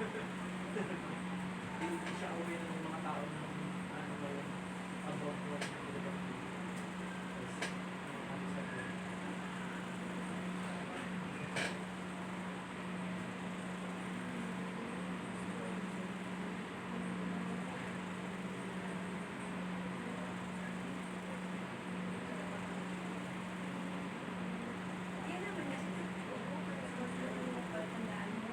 Hindi siya aware ng mga tao ng ano ba yun, about what Philippine is ano sa ko. Yan naman kasi, oo, tandaan mo.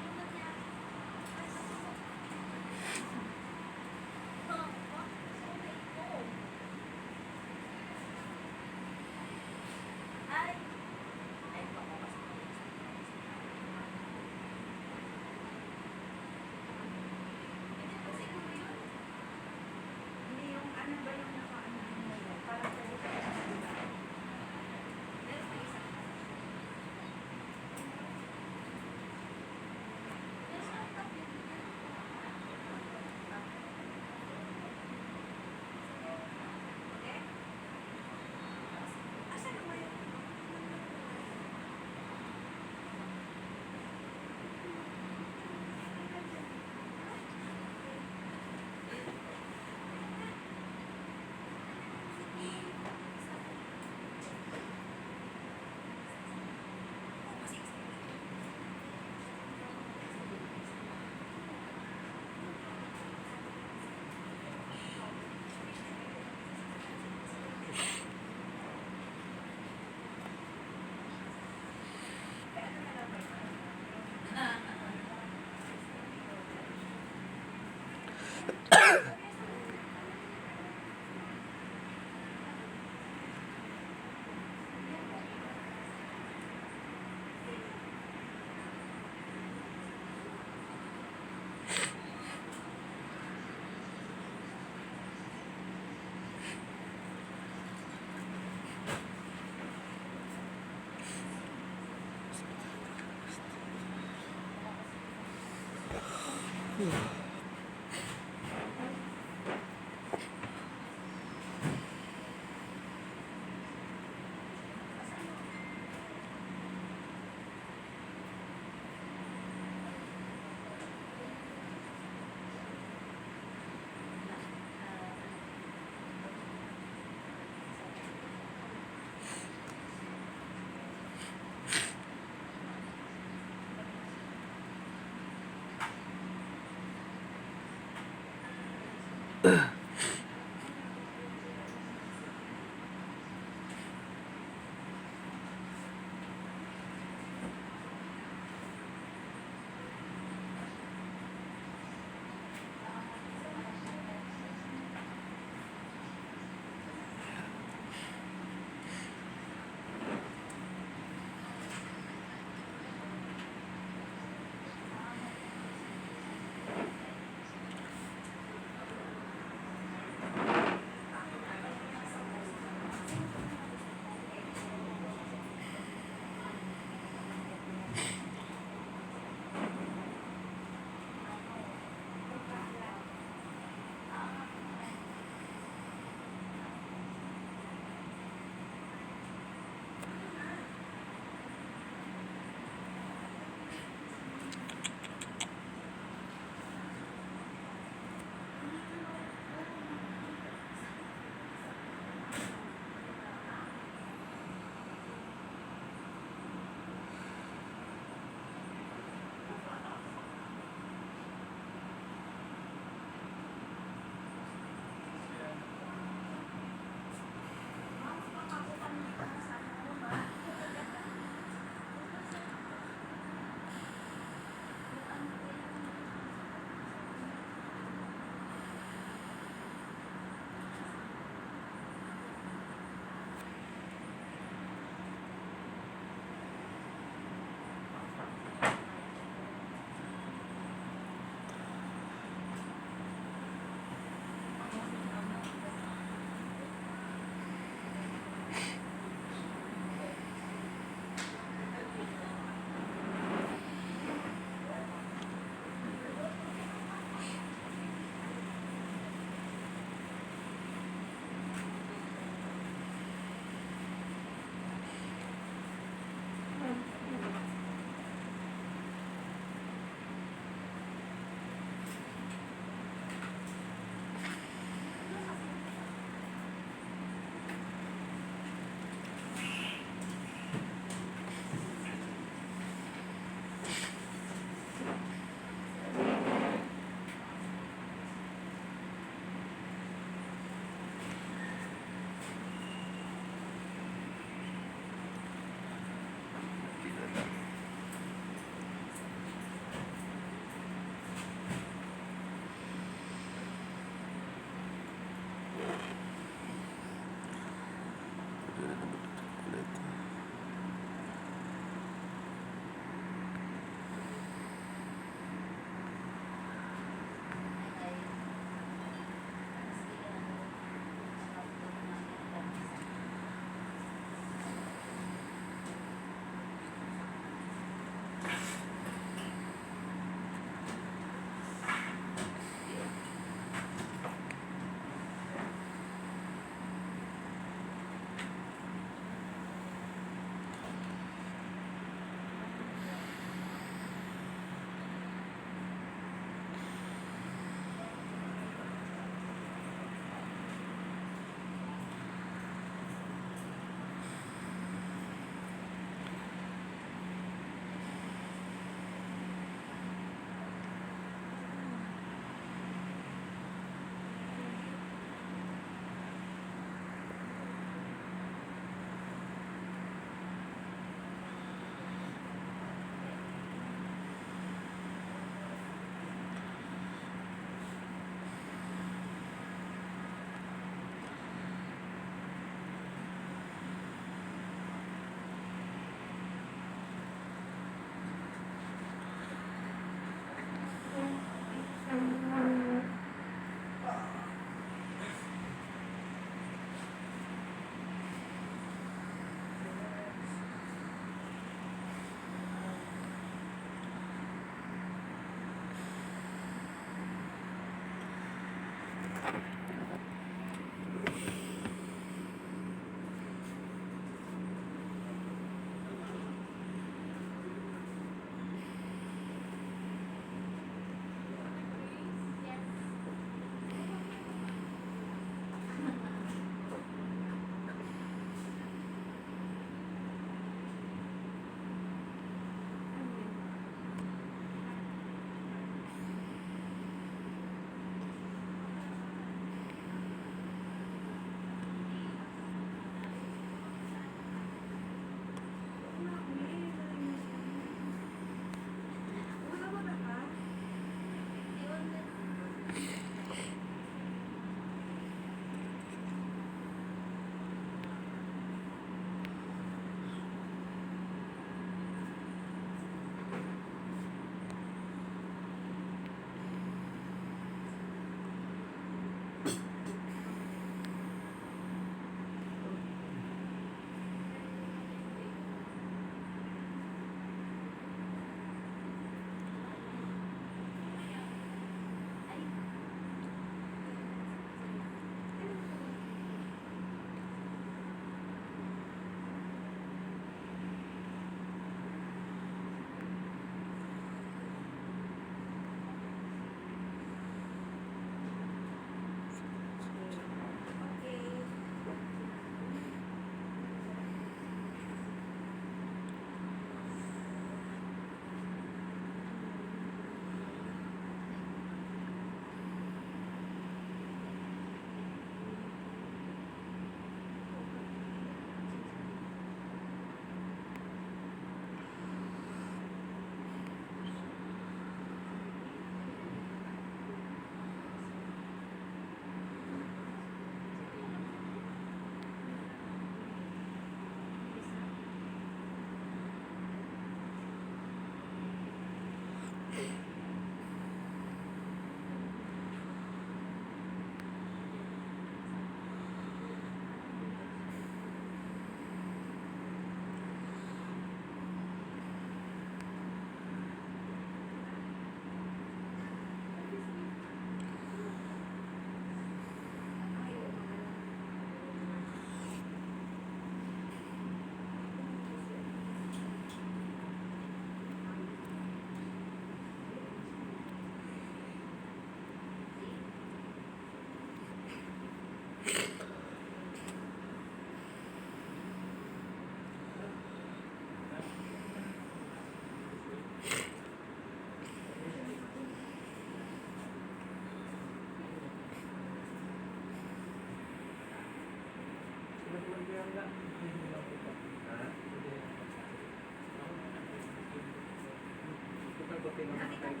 okay naman tayo.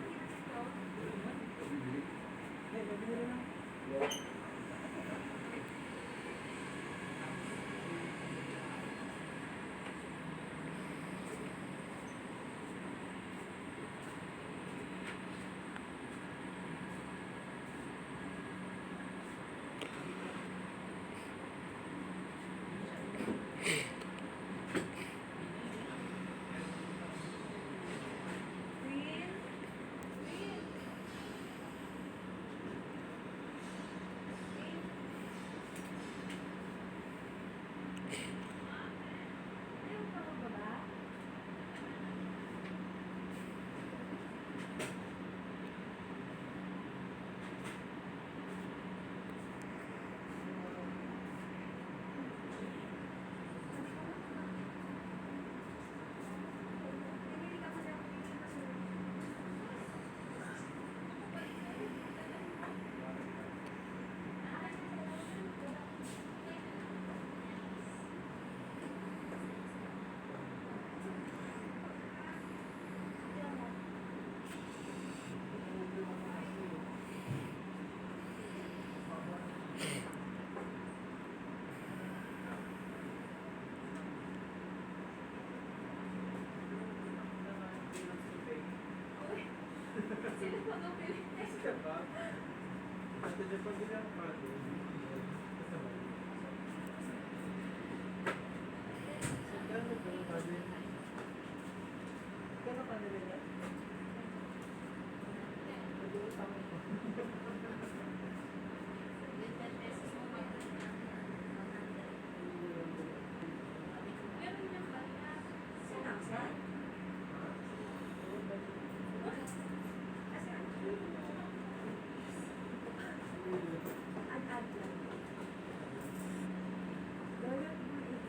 Eh, mabili na. Sino po ito pili? Diba? Ate, di pa bili ang kado. Kano ba yung kado yun? Kano kano nila? Nag-uutang ko. Meron niyang bata. Sinaksan. Ad-ad lang. Loyal mo eh.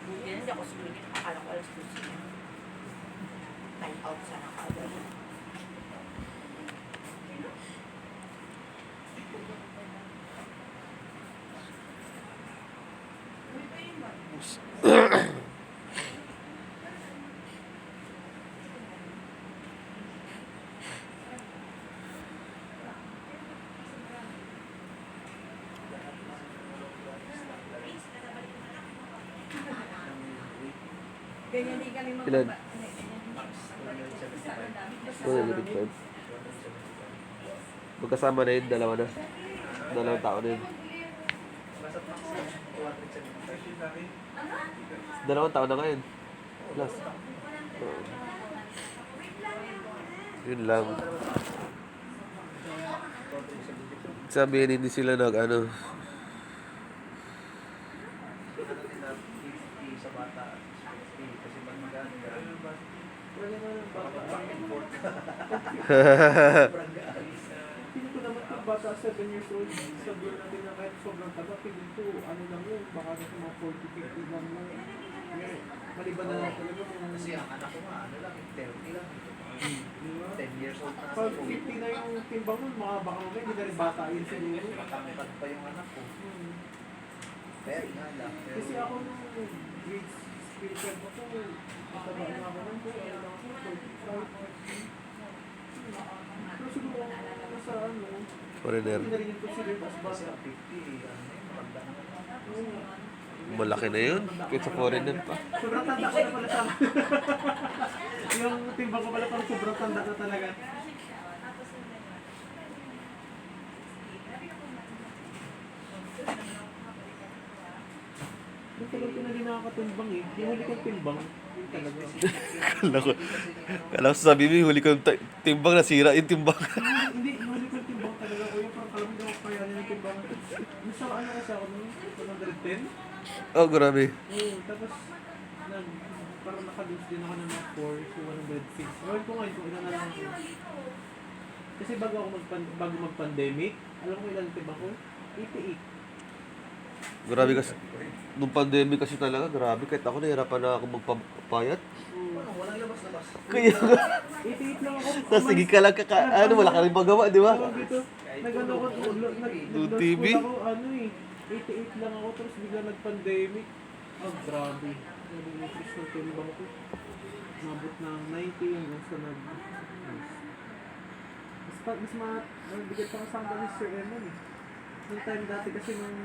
Buti na hindi ako sumingin. Akala ko alas 12 na. Time out sana kaagad. Ganyan din kami mga Ilan? ba- $175. Magkasama na yun, dalawa na. Dalawang tao na yun. Nasa tax na. 275. Dalawang tao na ngayon. Plus. Oo. Yun lang. Sabihin, hindi sila nag-ano. Sa bata. Kasi pag mag-aaral. Pwede mo ng bata. Hindi ko naman yung bata 7 years old. Sabihin natin na kahit sobrang taba, feeling ko, ano lang yun, baka nasa mga 40-50 lang yun. Maliban na lang talaga kung... Kasi ang anak ko nga, ano lang, 30 lang. Diba? 10 years old na Pag sa 50 na yung timbang nun, baka mamaya hindi na rin bata yun siguro. Matangkad pa yung anak ko. Pero nga lang. Pero, Kasi ako nung grades 12 ako, mataba na ako nun po, ano lang ako, 45. Pero siguro nasa ano, Foreigner. hindi na rin yung consider as kasi bata. ang 50, ano yun, maganda naman. Oo. Malaki na yun. Kahit sa foreigner pa. Sobrang tanda ko na pala sa yung timbang ko pala parang sobrang tanda na talaga. Yung tagal ko na din nakakatimbang eh. Yung huli kong timbang, yun talaga. Kala ko, kala ko sabi mo, huli ko yung timbang, nasira yung timbang. Hindi, yung huli kong timbang talaga ko yung parang alam mo kaya nila timbang. Nasa ano kasi ako nung 110. Oh, grabe. Oo, tapos parang naka-lose din ako ng mga 4, so 106. Gawin ko ngayon kung ilan na lang ako. Kasi bago mag-pandemic, alam mo ilan timbang ko? 88. Grabe kasi. Nung pandemic kasi talaga, grabe. Kahit ako nahirapan na ako magpapayat. Oo. Walang labas-labas. Kaya, 88 lang ako. tapos sige ka lang wala ka rin magawa, di ba? Tawag dito, nag-ano ko, Doon TV? ako, ano eh, 88 lang ako, tapos bigla nag-pandemic. Oh, grabe. Nag-increase ng timbang ko. Mabot ng 90 hanggang sa mas mabigat pa kasama ni Sir Eman eh. Nung time dati kasi nung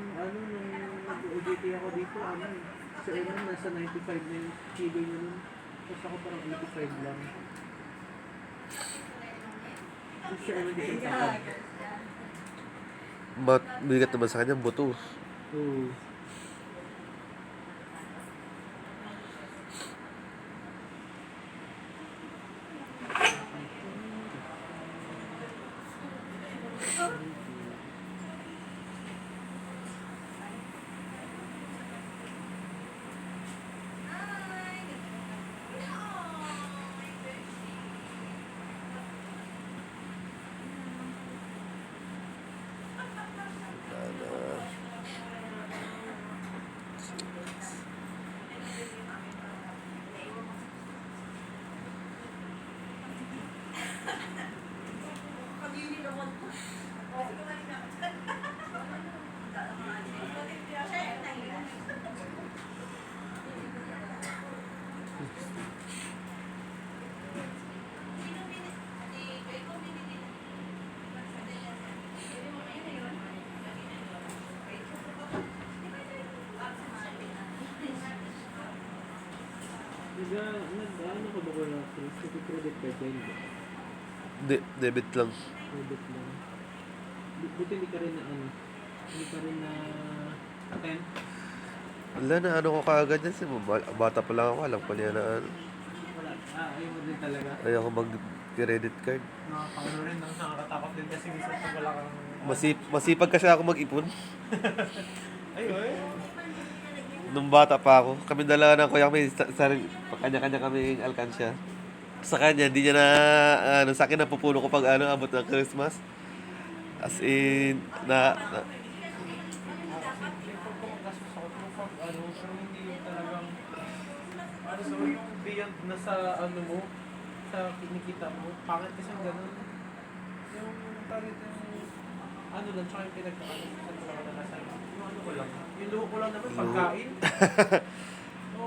nag-OJT ako dito, Sir Eman nasa 95 na yung kilo niya nun. Tapos ako parang 85 lang. Si Sir Eman dito sa akin. Bigat naman sa kanya, buto. Oo. Nag-ano ko ba ko na credit card din? Debit lang. Credit lang. Buti hindi ka rin na hindi ka rin na attend. Wala na, ano ko kaagad yan. Bata pa lang ako, alam ko niya na ano. Wala. Ayaw mo din talaga. Ayaw ko mag-credit card. Nakakaano rin, nakakatakot din kasi minsan pag wala kang... Masipag kasi ako mag-ipon. Ayun. Nung bata pa ako, kami dalawa ng kuya kami, kanya-kanya kaming alkansya. Sa kanya, hindi niya na, sa akin napupuno ko pag abot ng Christmas. As in, Pero hindi yung talagang, so yung beyond na sa mo, sa kinikita mo, pangit kasi yung ganun. Yung target yung, lang, tsaka yung pinagkakaano sa talaga na nasa, yung ko lang, yung luho ko lang naman, pagkain.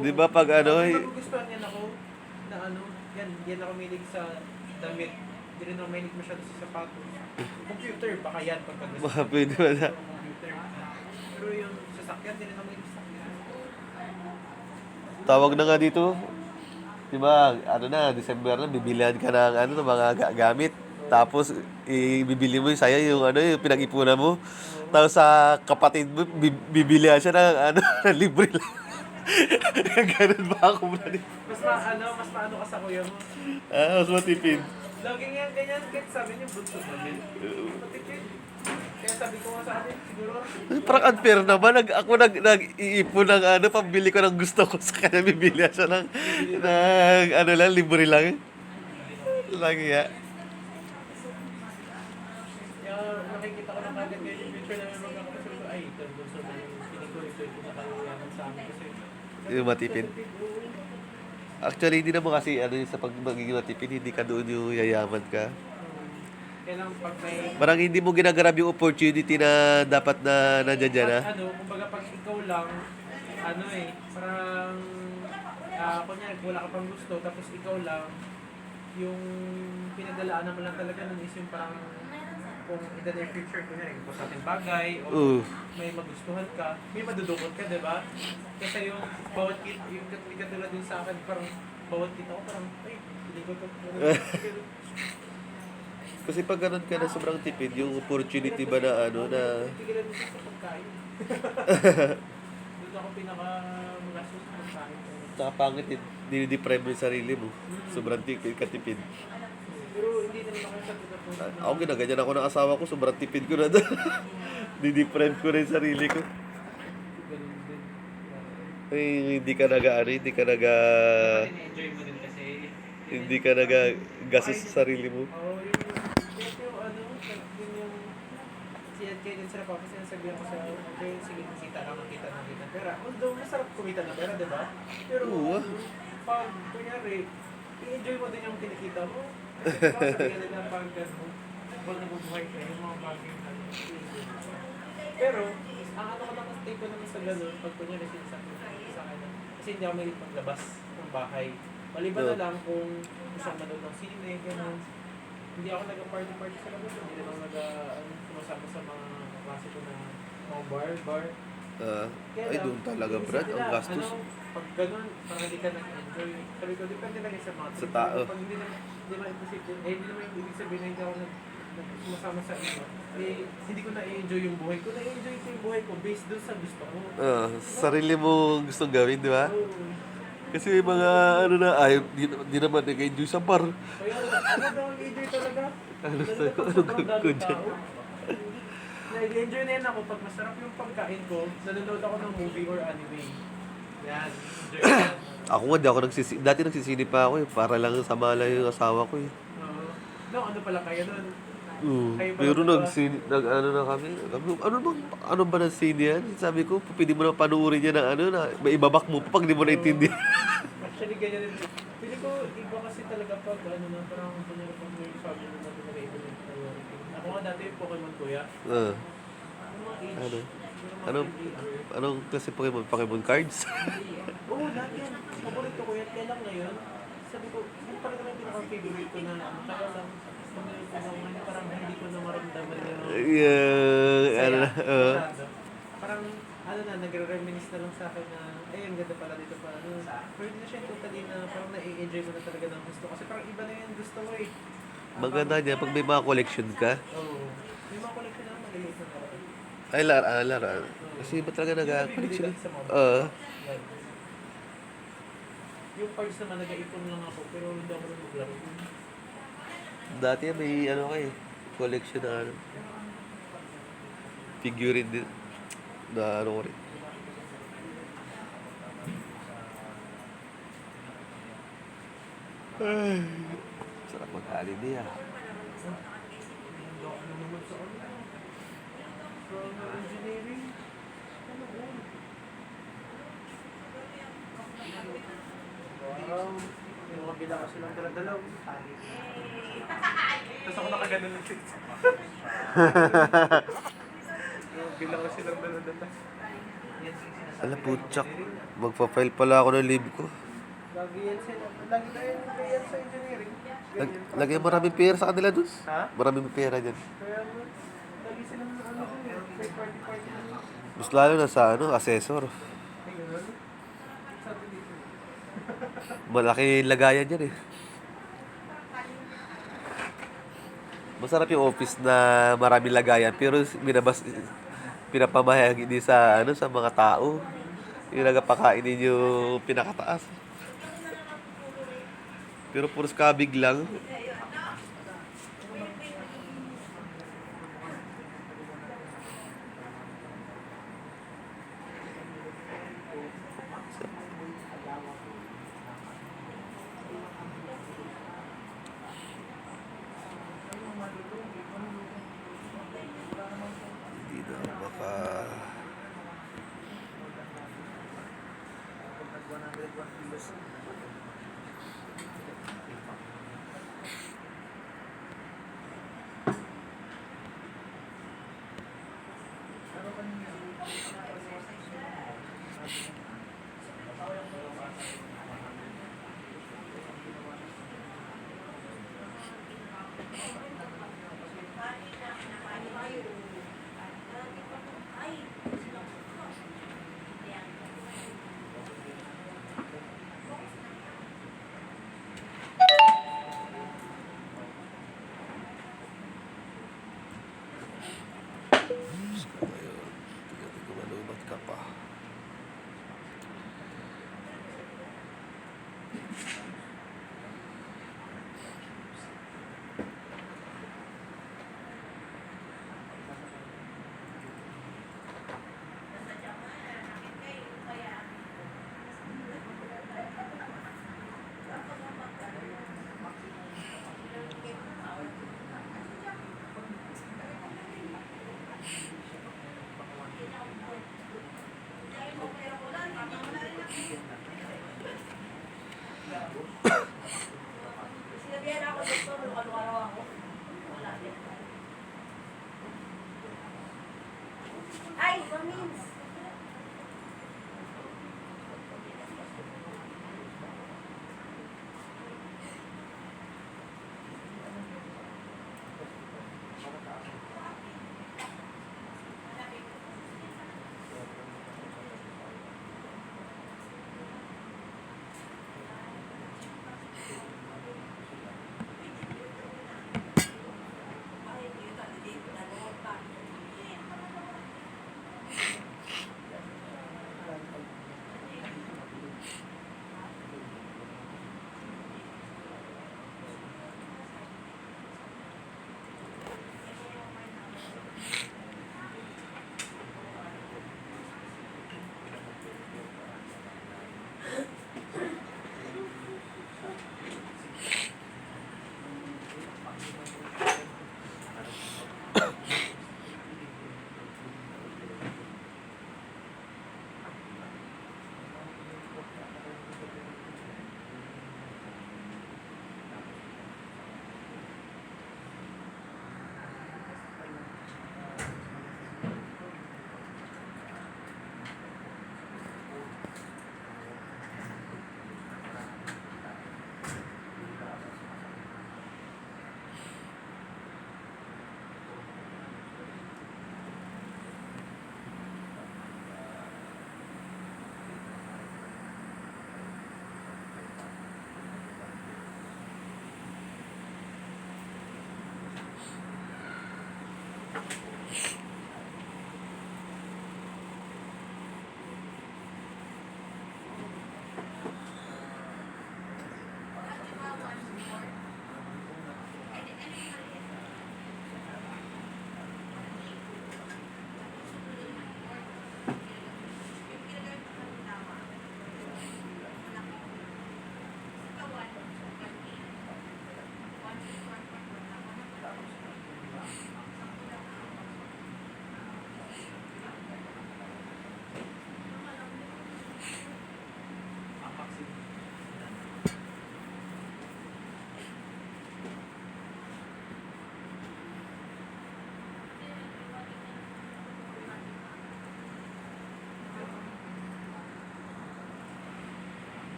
di ba pag Magugustuhan yan ako, na yan ako milig sa damit. Hindi rin ako milig masyado sa sapatos. Computer, baka yan pagkagusto. pwede ba na? Computer. Pero yung sasakyan, hindi rin ako milig sa sasakyan. Tawag na nga dito. Diba, December na, bibilihan ka ng ng mga gamit. Tapos, ibibili mo yung saya, yung pinag-ipunan mo. Tapos sa kapatid mo, bibilihan siya ng ng libre lang. Ganun ba ako na din? Mas maano ka sa kuya mo. Mas matipid. Laging yan, ganyan, kahit sabi niyo, bunso namin. Matipid. Kaya sabi ko nga sa amin, siguro, Parang unfair naman. Ako nag-iipon ng pambili ko ng gusto ko sa kanya. Bibili siya ng libre lang. Lagi ya. kaya nakikita ko na kagad ngayon yung future namin magkakapasal ko, ay, ito, bunso na yung pinikoy, ito yung pinakayaman sa amin kasi. Yung matipid. Actually, hindi naman kasi sa pag magiging matipid, hindi ka doon yung yayaman ka. Kaya lang pag may... Parang hindi mo ginagrab yung opportunity na dapat na nandiyan na. Kumbaga pag ikaw lang, parang, kunyari, wala ka pang gusto, tapos ikaw lang, yung pinagdalaan naman lang talaga nun is yung parang, kung in the near future, kunyari, kung sa ating bagay, o may magustuhan ka, may madudukot ka, diba? Kasi yung bawat kit, yung katulad din sa akin, parang bawat kita ko, parang, ay, hindi ko ito. Kasi pag ganun ka na sobrang tipid, yung opportunity ba na Tigilan mo sa pagkain. Doon ako pinaka-magastos sa pagkain. nakapangit eh. Dinideprive mo yung sarili mo. Sobrang katipid. Pero hindi naman ako sa Ako ginaganyan ako ng asawa ko, sobrang tipid ko na doon. Diniprime ko rin sarili ko. Ganun din. Ay, hindi ka hindi ka Enjoy mo din kasi. hindi ka gastos sa sarili mo. Oo, yung ano, yun yung siya kayo din sila pa kasi nasabihan ko sa okay, sige kita ng pera. Although masarap kumita ng pera, di ba? Pero Oo. pag kunyari, i-enjoy mo din yung kinikita mo. Kasi diba, sabihan nila pag ano, pag nabubuhay ka, yung mga bagay na i-enjoy mo. Pero, ang ano ko naman, take ko naman sa gano'n, pag kunyari sinasabi ko sa akin, kasi hindi ako mahilig maglabas ng bahay. Maliban na lang kung gusto ko manood ng sine, gano'n. Hindi ako nag-party-party sa labas, hindi naman sumasama sa mga klase ko na mga bar. Kaya Ay, lang, doon talaga, inisip Brad. nila, Ang gastos. Ano, pag ganun, parang hindi ka nag-enjoy. Sabi ko, depende lang yun sa mga Sa tao. Pag hindi naman imposible, hindi naman ibig sabihin na hindi ako sumasama sa iba. Eh, hindi ko na-enjoy yung buhay ko. Na-enjoy ko yung buhay ko based dun sa gusto ko. Sarili mo gustong gawin, di ba? Oo. Kasi may mga ano na, di naman nag-enjoy sa bar. Kaya, ano daw ang enjoy talaga? Ano Lalo sa- na pag ano sobrang ko daming dyan? tao. Nag-enjoy na yan ako pag masarap yung pagkain ko, nanonood ako ng movie or anime. Yan, enjoy ko yan. Ako nga, dati nagsisini pa ako para lang samala yung asawa ko eh. Oo. No, ano pala kayo nun? Kayo ba Pero dalawa? ano na kami, ano ba ng sine yan? Sabi ko, pwede mo na panuorin yan ng ano na, may ibabak mo pa pag di mo naintindihan. Actually, ganyan din. Pili ko, iba kasi talaga pag ano na, parang kunyari pag may sabi mo na talaga iba na yung priority. Ako nga dati yung Pokemon kuya. Ah, Ano mga age? Ano? Yung mga Anong, teenager. anong klase Pokemon? Pokemon cards? Oo, dati yan. Paborito ko yan. Kaya lang ngayon, sabi ko, yun parang naman yung pinaka-favorite ko na ano. Kaya lang, kunyari ko ngayon, parang hindi ko na maramdaman yung Ano na, masyado. Parang, ano na, nagre-reminisce na lang sa akin na, ay, ang ganda pala dito pa. Ano, pero hindi na siya totally na parang na-enjoy ko na talaga ng gusto. Kasi parang iba na yung gusto ko eh. maganda niya pag may mga collection ka. Oo. May mga collection na maliliit na talaga. Ay, lara. Kasi iba talaga nag-collection eh. Like, yung cards naman, nag-iipon lang ako, pero hindi ako rin maglaro. Dati may ano kay collection na ano. Figurine din. Na ano ko rin. Ay, sarap mag-holiday ah. Ano naman sa ano? From engineering? Ano ba? Wow. Yung mga bila kasi lang dala-dalaw. Tapos ako nakaganon ng seats. Yung bila kasi lang dala-dala. Ala putsak. Magpa-file pala ako ng leave ko. Lagi yan sila. Lagi na yan sa engineering. Ganyan. Lagi maraming pera sa kanila dun. Ha? Maraming pera dyan. Kaya lagi sila ng ano dun eh. May party-party dun. Mas lalo na sa ano, assessor. Ay, gano'n. Sabi dito. Malaki lagayan dyan eh. Masarap yung office na maraming lagayan pero pinapamahagi din sa ano sa mga tao. Yung nagpakain din yung pinakataas. Pero puros kabig lang. Hindi na ako baka... Ayun, tingnan ko malumat ka pa. Promise.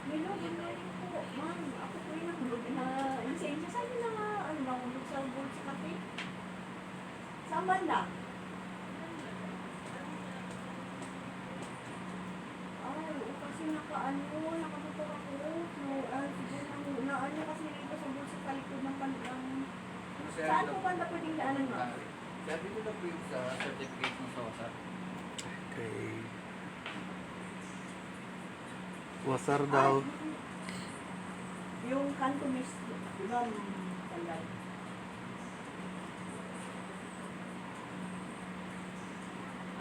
Hello, good morning po. Ma'am, ako po yung nahulog na lisensya. Saan yun na nga, ano, nahulog sa Gold sa Cafe? Saan banda? Ay, oo, kasi nakatutok ako. No, siguro na ano kasi rito sa Gold sa kalikod ng pandang. Saan po banda pwedeng daanan, ma'am? Sabi ko na po yung sa certificate mo sa WhatsApp. Okay. Wasar daw. Yung Cantonese, di ba, Talay?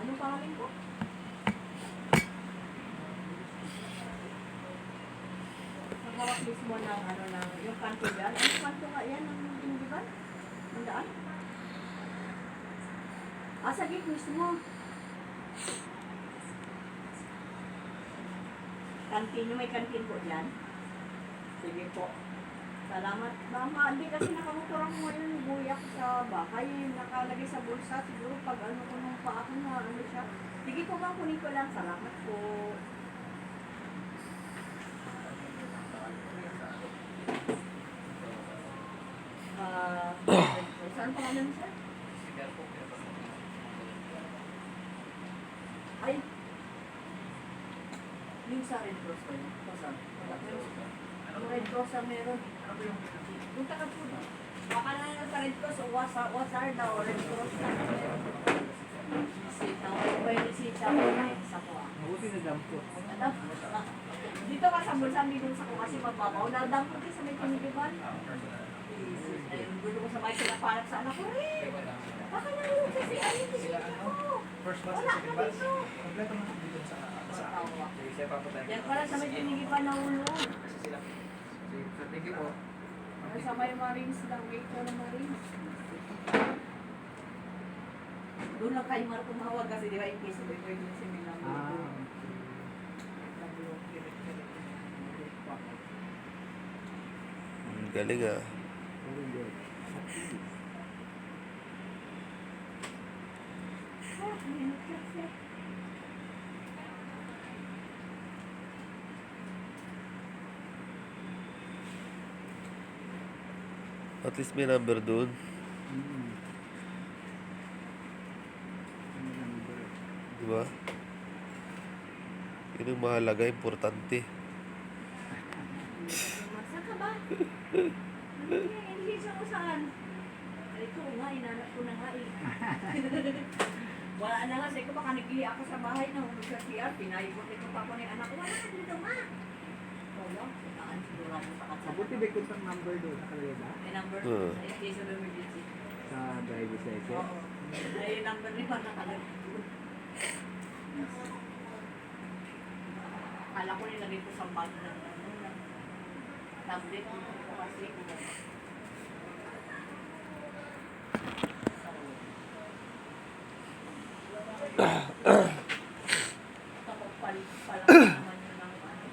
Anong pangalan ko? Sa hawak mismo ng ano ng yung kanto yan. Anong kanto nga yan ng Dindiban? Ang daan? Ah, sa gate mismo. Kantin, may kantin po dyan. Sige po. Salamat. Mama, hindi kasi nakamotor ako ngayon, buyak sa bahay. Nakalagay sa bulsa. Siguro pag ano ko nung paa ko na ano siya. Sige po ba, kunin ko lang. Salamat po. Ano pangalan siya? Sigar po, pero basta. Ay. Yung sa Red Cross ba yun? Wala. Yung Red Cross na meron. Ano po yung Punta ka po na. Baka na lang sa Red Cross o wasar na o Red Cross na meron. Sita. Ano ba yung sita ko na yun sa ko ah. mabuti na dampot? Dito ka sa bulsa, dito sa ko kasi magbabaw. Nadampot ka sa may tinigiban. Ayun, gulo ko sa bahay sila parang sa anak ko rin. Baka na yun kasi ayun kasi Sila ano? First batch wala and second ka batch? dito. Kompleto na dito sa Tawa. Sige, siya pa po tayo. Yan pala sa may tinigiban na ulo. Kasi sila. Sige, so thank you po. Sa may Marines lang, wait ko na Marines. Doon lang kay Mar tumawag kasi di ba in case of emergency may number doon. Galing ah. At least may number doon. Di ba? Yun ang mahalaga, importante. Saan ka ba? Hindi siya kung saan. Ay, ito nga, inanak ko na nga eh. Wala na nga, sabi ko baka nagli ako sa bahay na hulog sa CR, pinayibot ito pa ko ng anak ko. Wala ka dito ma. Wala, saan siguro ako sa katsala. Mabuti may contact number doon. Nakalagay ba? May number Oo. sa case of emergency. Sa driver's license? Oo. Ay, number ni Juan nakalagay. Kala ko nilagay ko sa bag ng ano, ng tablet ko kasi. Tapos pala naman yun ng ano.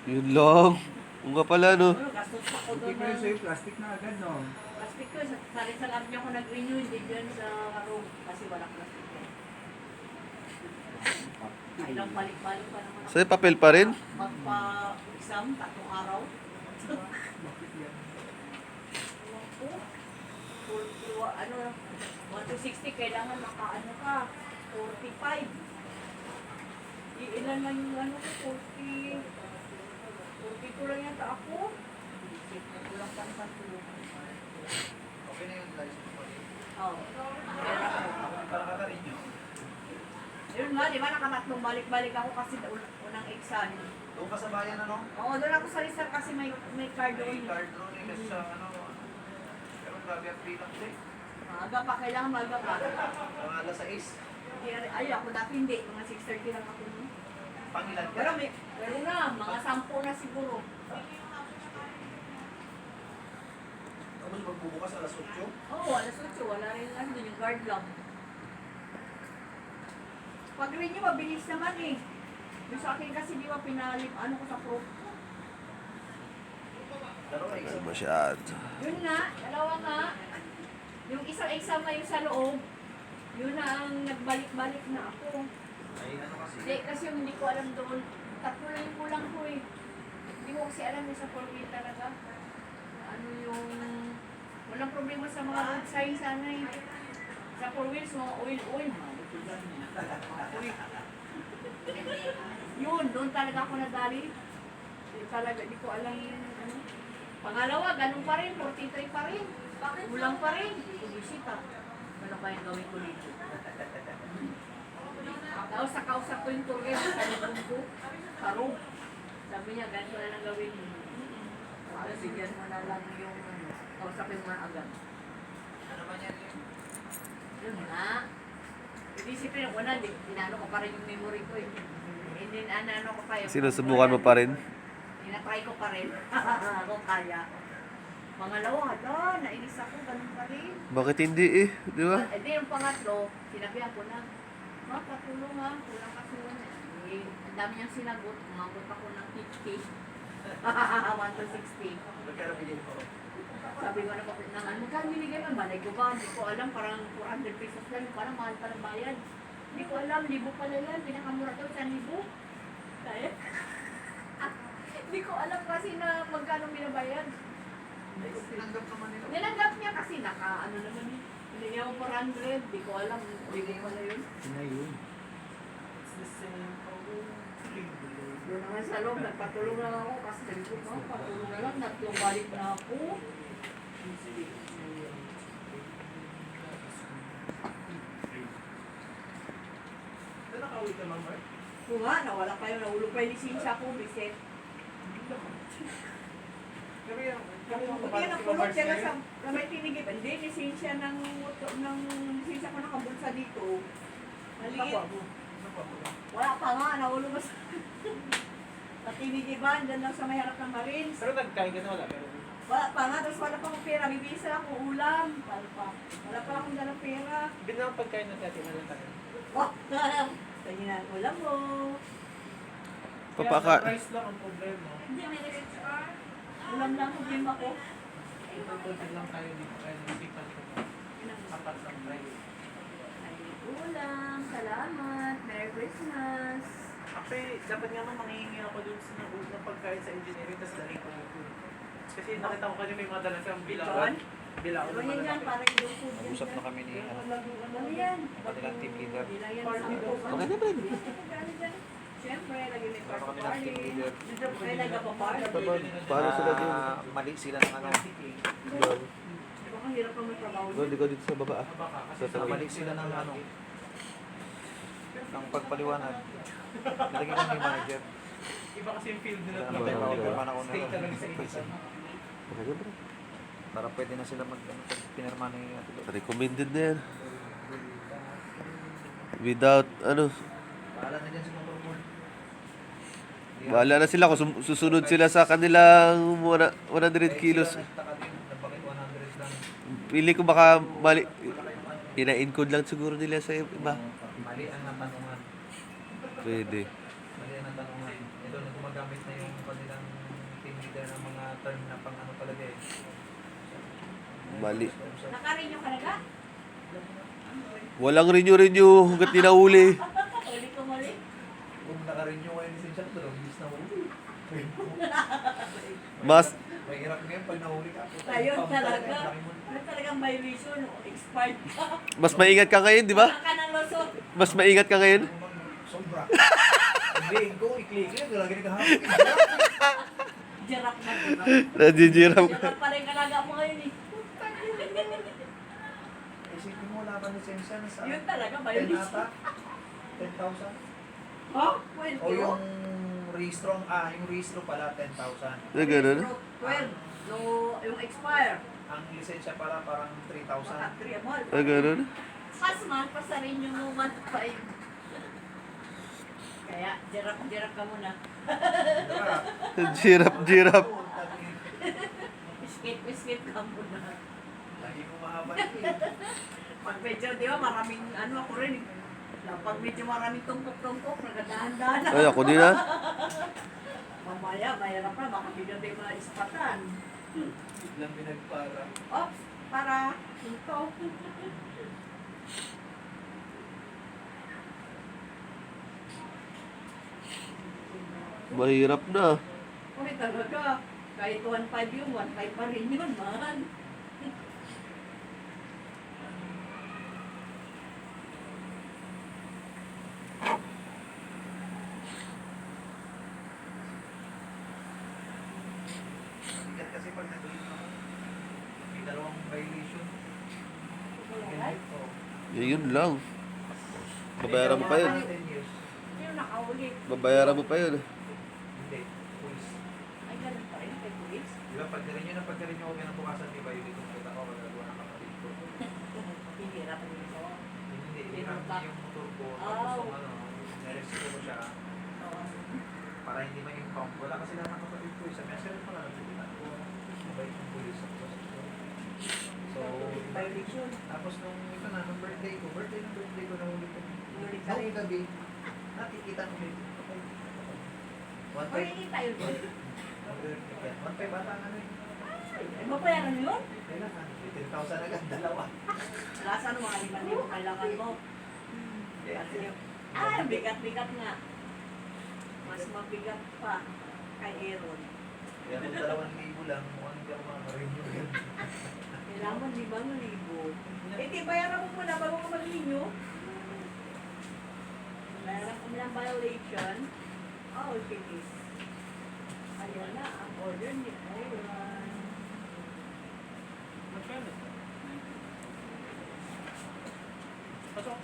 Yun lang. Kung nga pala, no? Ano, gastos ako Okay doon pa yun ng sa'yo, plastic na agad, no? plastic ko. Sa lab niya ako nag-renew, hindi dyan sa room kasi walang plastic. Ilang balik-balik pa naman ako. Sa'yo, papel pa rin? Magpa-exam, 3 araw. Bakit yan? Ano, 1 to 60, kailangan maka-ano ka, 45. Ilan lang yung ano ko, 40. 42 lang yata ako. Kulang pa ng tatlo. Okay na yung license mo rin. Oo. Pera ko. Para ka rin yun. Yun nga, di ba nakatatlong balik-balik ako kasi unang exam. Doon ka sa bayan, ano? Oo, doon ako sa Rizal kasi may card doon. May card doon eh, kasi sa ano. Pero grabe ang pila ko eh. Maaga pa, kailangan maaga pa. Mga alas 6. Ay, ako dati hindi. Mga 6:30 lang ako noon. Pangilan ka? Pero na, mga 10 na siguro. Tapos magbubukas alas 8. Oo, alas 8. Wala rin lang doon yung guard lang. Pag rin nyo, mabilis naman eh. Yung sa akin kasi di ba pinalim, ano ko sa proof. Dalawa exam. Masyado. Yun nga, dalawa nga. Yung isang exam na yung sa loob, yun na ang nagbalik-balik na ako. Ay, ano kasi? Hindi, kasi yung hindi ko alam doon, 3 lang yung kulang ko eh. Hindi ko kasi alam yung sa 4-wheel talaga. Ano yung, walang problema sa mga road sign sana eh. Sa 4-wheels, mga oil. Yun, doon talaga ako nadali. Hindi talaga, di ko alam yung ano. Pangalawa, ganun pa rin, 43 pa rin. Kulang pa rin. Bisita. Ano ba yung gawin ko dito? Tapos sa kausap ko yung tour guide, sa ko, karong. Sabi niya, ganito na lang gawin mo. Tapos bigyan mo na lang yung ano, kausapin mo na agad. Ano ba yan? Yun nga. Inisipin ko na, dinano ko pa rin yung memory ko eh. Hindi ano ko pa yung... Sinusubukan mo pa rin? Tinatry ko pa rin. Kung kaya. Pangalawa, nainis ako, ganun pa rin. Bakit hindi eh? Di ba? Eh di yung pangatlo, sinabihan ko na, ma, patulong ha, kulang kasi yun. Eh, ang dami niyang sinagot, umabot ako ng 50. 1 to 60. Magkano bilhin ko? Sabi ko na po, magkano binigay mo? Malay ko ba? Hindi ko alam, parang 400 pesos lang, parang mahal pa ng bayad. Hindi ko alam, 1,000 pala yan, pinakamura daw, 1,000. Kaya? Hindi ko alam kasi na magkano binabayad. Tinanggap naman nila. Nilanggap niya kasi ano naman yun. Hindi niya ako 400. Di ko alam. Hindi ko pala yun. Sina yun. It's the same. Doon naman sa loob, nagpatulong lang ako kasi sabi ko, patulong na lang, natlong balik na ako. Saan nakauwi ka, Ma'am Mark? Kung nga, nawala pa yun, nahulog pa yung lisensya ko, bisit. Kami yung Buti na napulog siya sa may tinigip. Hindi, lisensya ng lisensya ko nakabulsa dito. Maliit. Wala pa nga, nahulog pa sa... Natinigiban, dyan lang sa may harap ng Marines. Pero nagkain ka na wala. Pero Wala pa nga, tapos wala pa akong pera. Bibili lang akong ulam. Wala pa akong dalang pera. binang pagkain natin natin na lang tayo. Oh, kanya na ang ulam mo. Papaka. Kaya price lang ang problema. Ulam lang problema ko. Ipagpunta lang tayo dito kaya nasipan ko na. Apat sa price. Ay, ulam. Salamat. Merry Christmas. Actually, dapat nga nung manghihingi ako dun sa ng pagkain sa engineering, tapos dali ko yung food. Kasi nakita ko kanina may mga dala siyang bilawan. Bilawan Ano na yan yan? malaki. Parang yung food yan. Nag-usap na kami ni Ano yan? kanilang team leader. Hindi lang yan Party sa daw. Okay na, friend. Siyempre, lagi may Ano kami ng party. team leader? May nagpa-party. Paano sila dun? Mali sila ng ano. Doon. Baka hirap pa may trabaho Doon, di ko dito sa baba. ah. Baka kasi Sa tabi. Mali sila ng ano. Ng pagpaliwanag. Nilagay ko yung manager. iba kasi yung field nila. Ano ba, Talaga, ano ba? Pirma na ako stay nila. talaga sa isa. Okay na, bro. Para pwede na sila mag pinirma ni Ate Lo. Recommended na yan. Without, ano, Bahala na dyan si Motor Pool. bahala na sila kung susunod sila sa kanilang 100 kilos. Nagtaka din, bakit 100 lang. Pili ko baka mali, ina-encode lang siguro nila sa iba. Mali ang natanungan. Pwede. Mali ang natanungan. Ito na gumagamit na yung kanilang team leader ng mga term na pang ano talaga eh. Mali. Nakarinyo ka na ka? Walang renew hanggat di nahuli. Uli ko mali. Kung naka-renew kayo ni Cynthia, pero bis na huli. Mas, Mahirap ngayon pag nahuli ka. Ayun talaga. Ano talagang violation? Expired ka. mas maingat ka ngayon, di ba? Wala ka ng lusot. Mas maingat ka ngayon. Sobra. Hindi, go, i-click yun. Lagi na kahapon. Jarap na ito. Najijiram ka. Jarap pa rin kalaga mo ngayon eh. Isipin mo, wala ka lisensya na sa Yun talaga, 10 violation. ata. 10,000. Ha? Well, O yung rehistro, yung rehistro pala 10,000. Na ganun. 12. No, yung expire. Ang lisensya para parang 3,000. Baka 3 mo. Na ganun. Kasman, pasarin yung mo 1.5. Kaya, jarap ka muna. Jirap. Biskit ka muna. Lagi mo mahaba yun eh. Pag medyo, di ba, maraming ano ako rin. Pag medyo maraming tungkok-tungkok, nagadahan-dahan. Ay, ako din ha. Mamaya, mayroon pa, baka bigyan tayo mga ispatan. Biglang pinagpara. Oops, para ito. Mahirap na. Uy, talaga. Kahit 1.5 yun, 1.5 pa rin yun, man. Bigat kasi pag nag-ulit ako. May dalawang violation. Oo. Yun lang. Babayaran mo pa yun. 10 years. Sino nakahuli? Babayaran mo pa yun. Hindi. Police. Ay, ganun pa rin, kay police. Di ba, pagkarin nyo ako kinabukasan, di ba, yun itong kita ko, magagawa ng kapatid ko. Hihirap din ito. Hindi, hiram niya yung motor ko. Tapos yung ano, naresito ko siya para hindi ma-impound. Wala kasi lang ng kapatid ko. Sabi niya, sir, pala nagsipitan ko. Mabait yung police. So, Violation. tapos nung ito na, nung birthday ko, nahuli ko. Huli ka Nung rin. gabi, nakikita ko ulit. One Uy, time, hindi tayo doon. one time bata ang ano yun. Ay, mapayaran yun? Kailangan, 15,000 agad, dalawa. Lasa ng mga 5,000 kailangan mo. Kasi, bigat-bigat nga. Mas mabigat pa kay Aaron. Kaya kung 2,000 lang, mukhang hindi ako makaka-renew yan. Kailangan 5,000. Eh, di bayaran mo muna bago ka mag-renew. Bayaran ko muna ang violation. Oh, sige. Ayun na, ang order ni Aaron. Magkano? Pasok.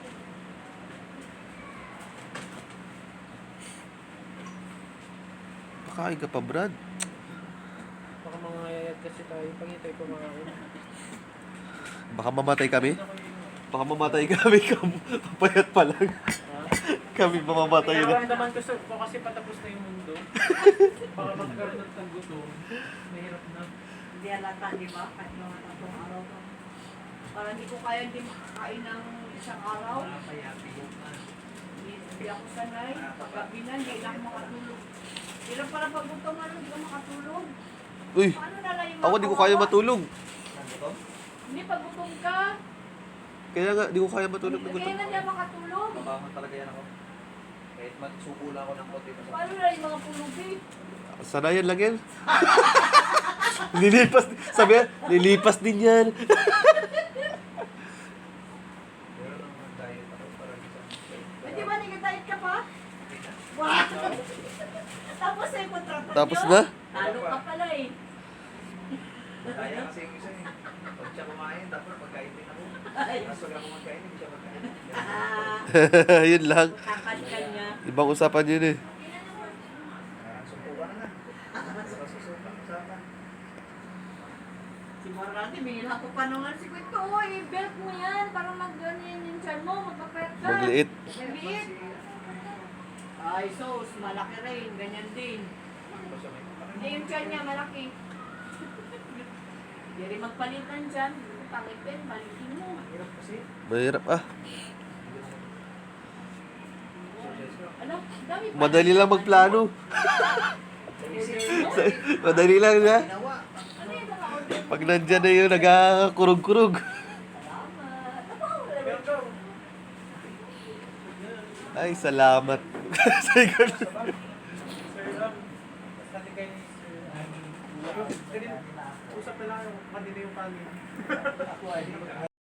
Pakain ka pa, Brad. Baka mga yayat kasi tayo. Pangitay ko mga Baka mamatay kami. Baka mamatay kami. Papayat pa lang. Kami mamamatay na. Nararamdaman ko kasi patapos na yung mundo. Baka magkaroon ng tanggutom. Mahirap na. Hindi alata, di ba? Kahit mga 3 araw pa. Parang hindi ko kaya din makakain ng isang araw. Wala kaya, bigok na. Hindi ako sanay. Paggabi na, hindi na ako makatulog. Ilang para pag gutom ano, hindi ka makatulog. Uy, Paano na lang yung ako di ko kaya matulog. Nandito? Hindi, pag gutom ka. Kaya nga, di ko kaya matulog na Kaya gutom. na niya makatulog. Mabangon talaga yan ako. Kahit magsuko lang ako ng konti pa sa Paano na yung mga pulubi? Sanayan lang yan. Lilipas, sabi yan, lilipas din yan. Pero nang diet ako para isang Eh, di ba nag-diet ka pa? Wow! Tapos ay kontrata Tapos nyo? na? Talo ka pala eh. Kaya kasi yung isa eh. Pag siya kumain, dapat pagkain din ako. Ay. Tapos wag ako magkain, hindi siya magkain. Yun lang. Kakad ka niya. Ibang usapan yun eh. Sumpukan na lang. Saka susukan, usapan. Si Marante, binila ko pa naman si Kwento. Oh, belt mo yan para mag-ganyan yung chan mo. Magpapret ka. Magliit. Magliit. Ay, sos. Malaki rin. Ganyan din. Hindi yung chan niya, malaki. Hindi rin magpalitan dyan. Pangipin, balikin mo. Hirap kasi. Mahirap ah. Ano? Dami pa. Madali lang magplano. Madali lang na. Ginawa. Ano yung mga order? Pag nandyan na yun, nagkakurug-kurug. Salamat. Aba, wala ba? Ay, salamat. Say ganun. Sir Ram, sabi kayo ni Sir. Usap na lang, madali yung kanin.